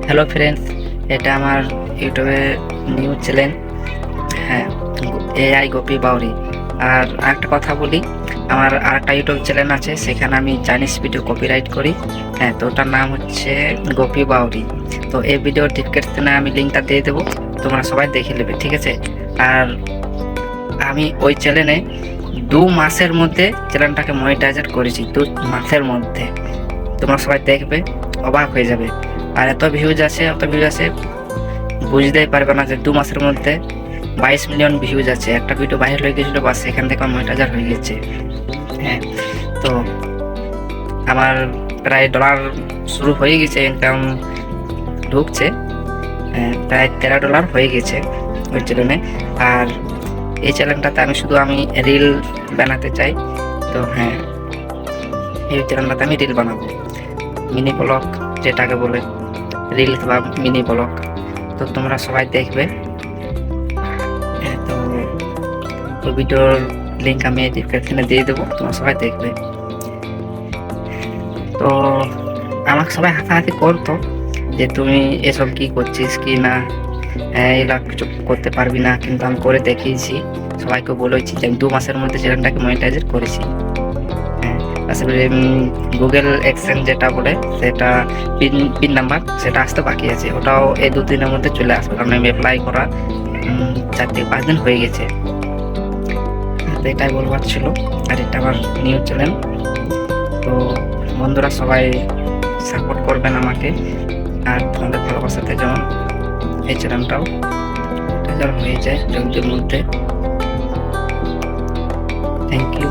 Hello friends, এটা আমার ইউটিউবে নিউজ চ্যানেল। হ্যাঁ, এআই গোপী বাউরি। আর একটা কথা বলি, আমার আরেকটা ইউটিউব চ্যানেল আছে, সেখানে আমি চাইনিজ ভিডিও কপিরাইট করি। হ্যাঁ, তো ওটার নাম হচ্ছে গোপী বাউরি। তো এই ভিডিওর ডিসক্রিপশনে আমি লিঙ্কটা দিয়ে দেবো, তোমরা সবাই দেখে নেবে, ঠিক আছে? আর আমি ওই চ্যানেলে 2 মাসের মধ্যে চ্যানেলটাকে মনিটাইজার করেছি, 2 মাসের মধ্যে। তোমরা সবাই দেখবে, অবাক হয়ে যাবে। আর এত ভিউজ আছে বুঝতেই পারবে না যে 2 মাসের মধ্যে 22 মিলিয়ন ভিউজ আছে। একটা ভিডিও ভাইরাল হয়ে গেছিলো, বাস সেখান থেকে আমার মনিটাইজার হয়ে গেছে। হ্যাঁ, তো আমার প্রায় ডলার শুরু হয়ে গেছে, ইনকাম ঢুকছে। প্রায় $13 হয়ে গেছে ওই চ্যানেলে। আর এই চ্যানেলটাতে আমি রিল বানাতে চাই। তো হ্যাঁ, এই চ্যানেলটাতে আমি রিল বানাবো, মিনি ব্লগ যেটাকে বলে, রিলস বা মিনি ব্লগ। তো তোমরা সবাই দেখবে। তো ওই ভিডিওর লিঙ্ক আমি ডিসক্রিপশনে দিয়ে দেবো, তোমরা সবাই দেখবে। তো আমাকে সবাই হাসাহাসি করতো যে তুমি এসব কি করছিস কি না, এগুলা কিছু করতে পারবি না, কিন্তু আমি করে দেখিয়েছি। সবাইকে বলেছি যে আমি 2 মাসের মধ্যে চ্যানেলটাকে মনিটাইজ করেছি। আসলে গুগল এক্সচেঞ্জ যেটা বলে, সেটা পিন নাম্বার সেটা আসতে বাকি আছে, ওটাও এই 2 দিনের মধ্যে চলে আসবে, কারণ আমি অ্যাপ্লাই করা 4 থেকে 5 দিন হয়ে গেছে। তো এটাই বলবার ছিল। আর এটা আমার নিউজ চ্যানেল। তো বন্ধুরা সবাই সাপোর্ট করবেন আমাকে, আর তোমাদের ভালোবাসাতে যেমন এই চ্যানেলটাও হয়ে যায় জলদির মধ্যে। Thank you.